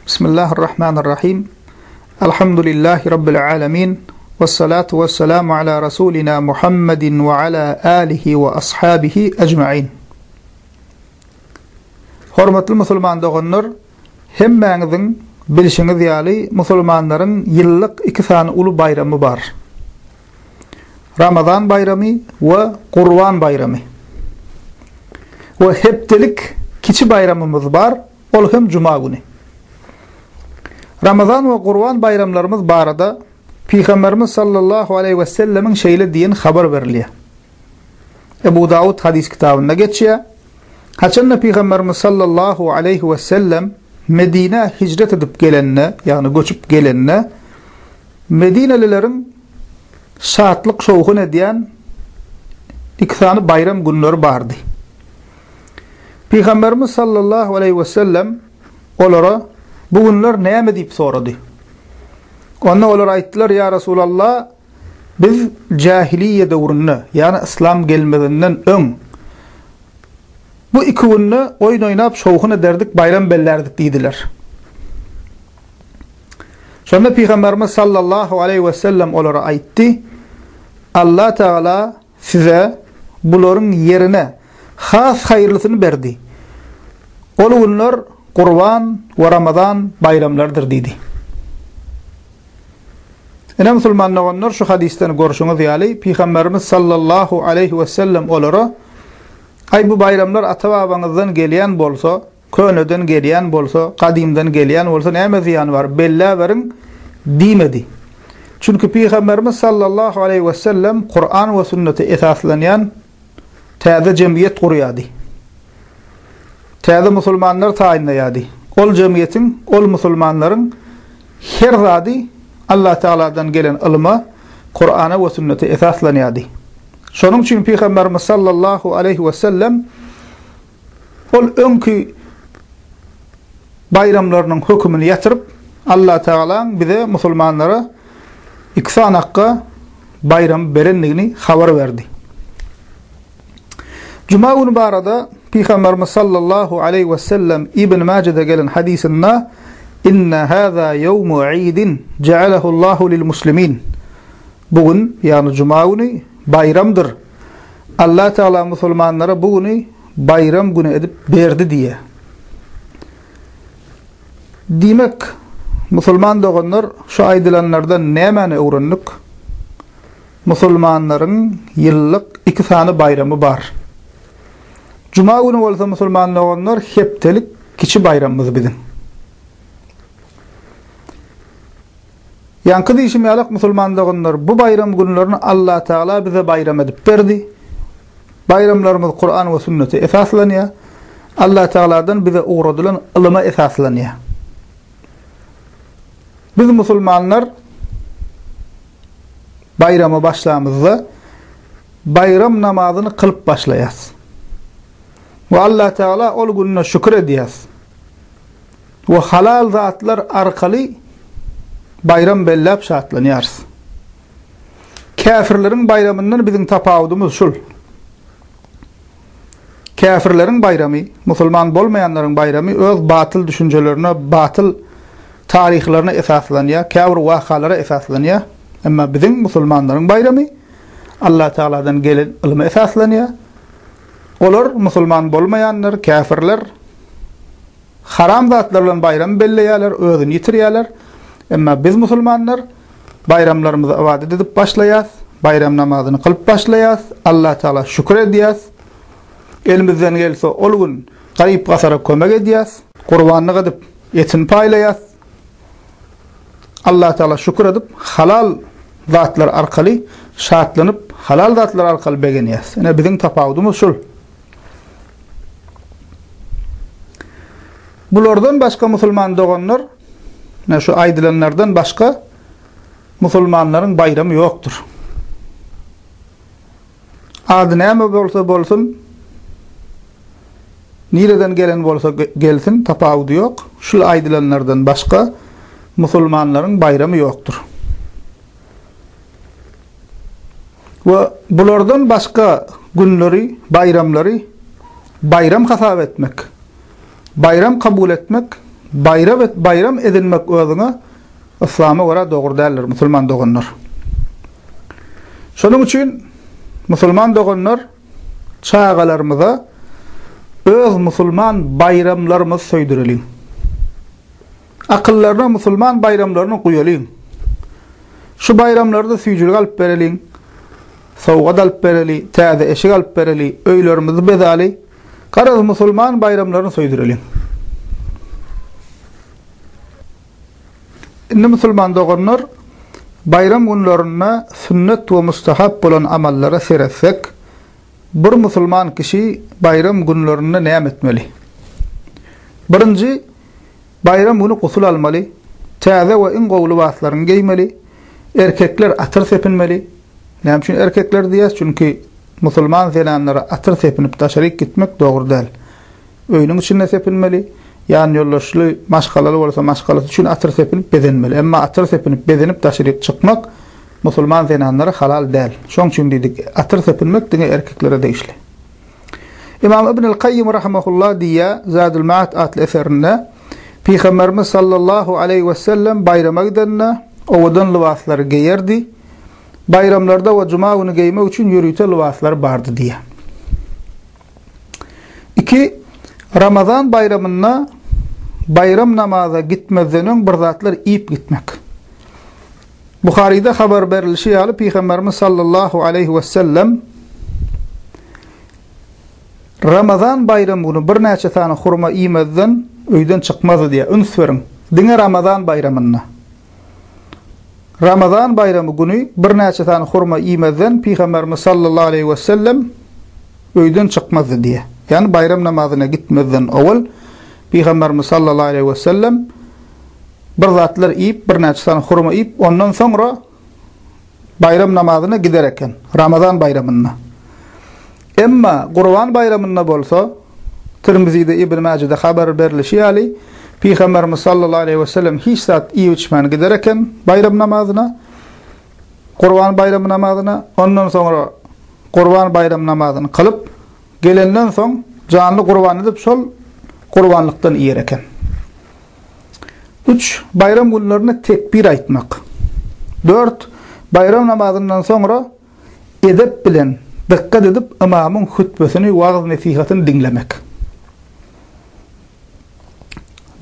Bismillahirrahmanirrahim. Elhamdülillahi Rabbil alemin. Vessalatu vesselamu ala Rasulina Muhammedin ve ala alihi ve ashabihi ecma'in. Hormatly musulman doganlar, hemmäňiziň bilişiňiz ýaly musulmanlaryň ýyllyk iki sany ulu bayramy bar. Ramazan bayramy we Qurban bayramy. We hepdelik kiçi bayramymyz bar, ol hem Cuma güni. Ramazan ve Qurban bayramlarımız barada Peygamberimiz sallallahu aleyhi ve sellemin şeýle diýen habar berilýär. Ebu Davud hadis kitabynda geçýär. Haçanna Peygamberimiz sallallahu aleyhi ve sellem Medine hicret edip gelenne, yani göçüp gelenne, Medinelilerin saatlik şowhun edýän iki sany bayram günleri bardy. Peygamberimiz sallallahu aleyhi ve sellem olara bu günler näme diýip sorady. Onda olar aýtdylar: "Ya Resulallah, biz jahiliýe döwründe, ýani islam gelmegenden öň bu iki günni oýun oýnap şowhun ederdik, bayram bellerdik" diýdiler. Şonda Peygamberimiz sallallahu aleyhi ve sellem olara aýtdy: "Allah Taala size bularyň yerine has haýyrlysyny berdi. Ol günler Qurban ve Ramazan bayramlardır" diýdi. Ene musulmanlar şu hadisten görüşüňiz ýaly Peygamberimiz sallallahu aleyhi ve sellem olara ay bu bayramlar ata-babaňyzdan gelýän bolsa, köneden gelýän bolsa, kadimden gelýän bolsa näme ziýan bar? Bella beriň diýmedi. Çünkü Peygamberimiz sallallahu aleyhi ve sellem Kur'an ve sünnete esaslanýan täze jemgyýet gurýardy. Täze musulmanlar taýinlaýardy. Ol jemgyýetiň, ol musulmanlaryň her zady Allah Taala'dan gelen ilme Kur'ana ve sünnete esaslanýardy. Şonuň üçin Peygamberimiz sallallahu aleyhi ve sellem ol öňkü bayramlarynyň hökmüni ýatyryp Allah Taala bize musulmanlara iksan hakka bayram berenligini habar verdi. Cuma günü barada Peygamberimiz sallallahu aleyhi ve sellem İbn Mace'de gelen hadisinde "İnne hâzâ yevmu eidin cealehullahu lil muslimin." Bugün, yani Cuma günü bayramdır. Allah Teala musulmanlara bu günü bayram günü edip berdi diye. Demek musulman doganlar şu aýdylanlardan näme öwrendik? Musulmanlaryň ýyllyk iki sany bayramy bar. Cuma günü bolsa musulman doganlar hepdelik kiçi bayramymyz biziň. Yankı diýişim ýalyk musulman doganlar bu bayram günlerini Allah Taala bize bayram edip berdi. Bayramlarymyz Kur'an ve sünnete esaslanýar. Allah Taala'dan bize uğradylan ilme esaslanýar. Biz musulmanlar bayrama başlamazda bayram namazyny kılıp başlaýas. Ve Allah Teala ol gününe şükür edýäs. Ve halal zatlar arkaly bayram bellap şatlanýars. Kafirleriň bayramyndan biziň tapawudymyz şul. Kafirleriň bayramy, musulman bolmaýanlaryň bayramy öz batyl düşünjelerine, batyl tarihlerine esaslanýar, kafir wakalara esaslanýar. Emma biziň musulmanlaryň bayramy Allah Taala'dan gelen ilme esaslanýar. Olar musulman bolmaýanlar, kafirler haram zatlar bilen bayram belleýärler, özüni ýitirýärler. Emma biz musulmanlar bayramlarymyzy ibadet edip başlaýas, bayram namazyny kılıp başlaýas, Allah Taala şükür edýäs. Elimizden gelse ol gün gaýyp gasara kömek edýäs, gurbanlyk edip etini paýlaýas. Allah Taala şükür edip halal zatlar arkaly şatlanyp halal zatlar arkaly begenýäs. Ene biziň tapawudymyz şul. Bulardan başka musulman doganlar, ne şu aýdylanlardan başka musulmanlaryň bayramy ýokdur. Ady näme bolsa bolsun, nireden gelen bolsa gelsin, tapawudy ýok. Şul aýdylanlardan başka musulmanlaryň bayramy ýokdur. Ve bulardan başka günleri, bayramları bayram hasap etmek, bayram kabul etmek bayram edinmek özüne İslam'a göre doğru değildir, Müslüman doğanlar. Şunun için Müslüman doğanlar çağalarımıza öz Müslüman bayramlarımız söydürelin. Akıllarına Müslüman bayramlarını koyalım. Şu bayramlarda süycülük alıp verelim, soğuğat alıp verelim, taze eşik alıp verelim, öylerimizi bezali, karız Müslüman bayramlarını söydürelim. İnne Müslüman doğanlar bayram günlerine sünnet ve mustahab olan amallara seretsek, bir Müslüman kişi bayram günlerine ne etmeli? Birinci, bayram günü gusul almalı, taze ve in qovlu vaslarını giymeli, erkekler atır sepinmeli. Ne için erkekler diyez? Çünkü Müslüman zelanlara atır sepinip taşarik gitmek doğru değil. Öynün içinde sepinmeli. Yani yollaşlı maşgalalı olsa maşgalası için atır sepinip bezenmeli. Ama atır sepinip bezenip taşarik çıkmak Müslüman zelanlara halal değil. Şonun için dedik atır sepinmek dine erkeklere değişli. İmam İbn el-Qayyim rahimahullah diye Zadul Ma'ad adlı eserinde Peygamberimiz sallallahu aleyhi ve sellem bayrama gidenine ovadan libasları giyerdi. Bayramlarda ve cuma günü giymek için yürüyte libasları vardı diye. 2. Ramazan bayramına bayram namaza gitmezden bir zatlar iyip gitmek. Bukhari'de haber verilişi alıp Peygamberimiz sallallahu aleyhi ve sellem Ramazan bayramı günü bir neçe tane hurma yemezden öyden çıkmaz diye üns verin. Dine Ramazan bayramına. Ramazan bayramı günü bir neçe tane hurma yemezden Peygamberimiz sallallahu aleyhi ve sellem öyden çıkmaz diye. Yani bayram namazına gitmezden evvel Peygamberimiz sallallahu aleyhi ve sellem bir zatlar yiyip bir neçe tane hurma yiyip ondan sonra bayram namazına giderken Ramazan bayramına. Emma Kurban bayramına bolsa Tirmizi'de İbn Mace'de haber verilişi ali Peygamberimiz sallallahu aleyhi ve sellem hiç saat iyi içmen giderken bayram namazına Kurban bayramı namazına ondan sonra Kurban bayram namazını kılıp gelenden son canlı kurban edip sol kurbanlıktan iyereken. 3. Bayram günlerine tekbir aytmak. 4. Bayram namazından sonra edep bilen dikkat edip imamın hutbesini, vaaz nasihatini dinlemek.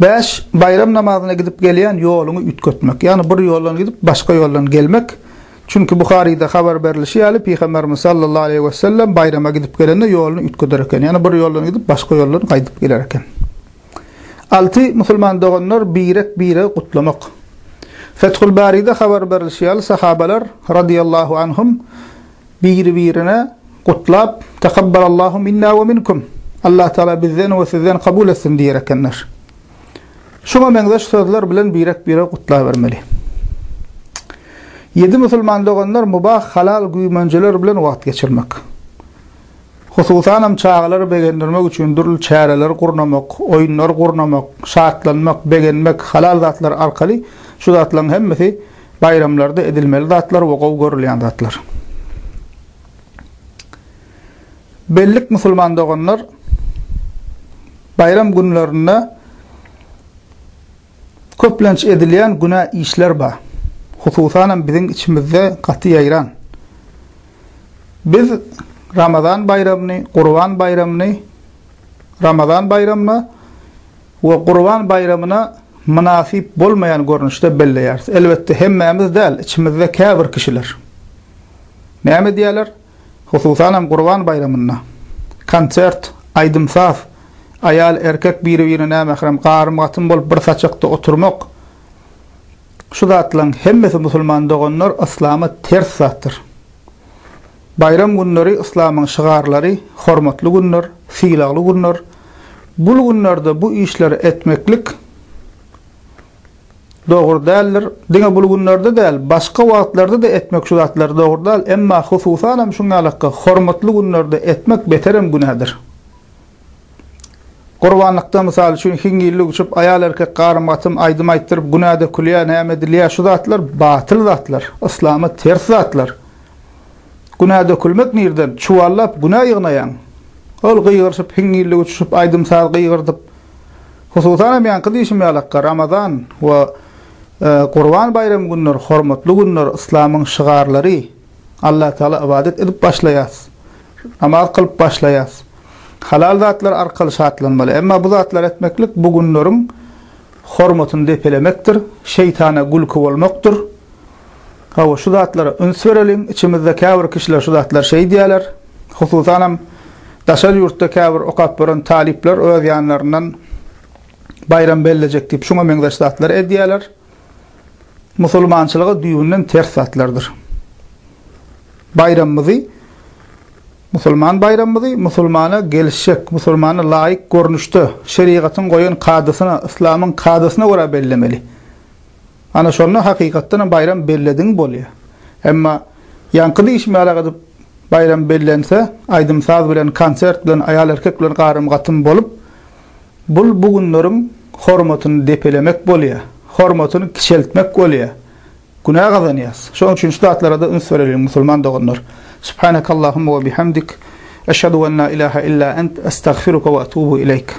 5. Bayram namazına gidip gelen yolunu ütkötmek. Yani bir yoldan gidip başka yoldan gelmek. Çünkü Bukhari'de haber verilişi ali Peygamberimiz sallallahu aleyhi ve sellem bayrama gidip gelende yolunu ütköderken. Yani bir yoldan gidip başka yoldan kaydıp gelerken. 6. Müslüman doğanlar bire kutlamak. Fethul Bari'de haber verilişi ali sahabeler radiyallahu anhum birine kutlap tekabbalallahu minna ve minkum. Allah Teala bizden ve sizden kabul etsin diyerekenler. Şuna benzer sözler bilen bire kutla vermeli. 7. Müslüman doğanlar mubah halal güymenceler bilen vaqt geçirmek. Hususan çağaları beğendirmek için dürül çareler kurnamak, oyunlar kurnamak, şartlanmak, beğenmek halal zatlar arkalı şu zatların hemmesi bayramlarda edilmeli zatlar ve kov görülen zatlar. Bellik Müslüman doğanlar bayram günlerinde köplenç edilen günah işler var. Hususan bizim içimizde katı yayran. Biz Ramazan bayramını, Kurban bayramını, Ramazan bayramına ve Kurban bayramına münasip olmayan görünüşte belleyeriz. Elbette hemmemiz değil, içimizde kâbir kişiler. Ne diyorlar? Hususan Kurban bayramına konsert, aydımsaz, ayal erkek birine mehrem qarım bol bir saçakta oturmak. Şu zatlan hemmesi Müslüman doğanlar İslam'a ters zattır. Bayram günleri İslam'ın şigarları, hormatlı günler, silahlı günler. Bu günlerde bu işleri etmeklik doğru değildir. Dine bu günlerde değil, başka vakitlerde de etmek şu zatlar doğru değil. Emma hususan şuna alaka hormatlı günlerde etmek beterim günahdır. Kurbanlıkta misal üçün hingilli uçup ayal erkek qarım aydım ayttırıp günahda kulya neyemediliya şu zatlar batıl zatlar. İslam'a ters zatlar. Günahda kulmek nirden çuvallap günah yığnayan. Ol gıyırışıp hingilli uçup aydım sağ gıyırdıp Hususan ýanky diýişim Ramazan we Qurban bayramı günleri hormatly günler İslamyň şygarlary. Allah Taala ibadet edip başlaýas. Namaz kılıp başlaýas. Halal zatlar arkaly şartlanmaly. Emma bu zatlar etmeklik bu günleriň hormatyny depelemekdir. Şeytana gulky bolmakdyr. Hawa şu zatlara üns berelim. İçimizde käbir kişiler şu zatlar diýerler. Hususan daşar ýurtda käbir okap boran talipler öz ýanlaryndan bayram bellecek diýip şuňa meňzeş zatlar edýärler. Musulmançylyga düýünden ters zatlardyr. Bayramymyzy musulman bayramymyzy musulmana gelişek, musulmana laýyk görnüşde şeriatyň goýan kadasyna, İslamyň kadasyna görä bellemeli. Ana şonu hakykatdan bayram bellediň bolýar. Emma ýanky diýişme alagyp bayram bellense, aýdym saz bilen, konsert bilen, aýal erkek bilen garym-gatym bolup, bu günleriň hormatyny depelemek bolýar. Hormatyny kişeltmek bolýar. Günah gazanýas. Şoň üçin şu zatlara da üns berelim musulman doganlar. Subhanakallahumma we bihamdik, eşhedü en la ilaha illa ent, estağfiruka ve etûbu ileyk.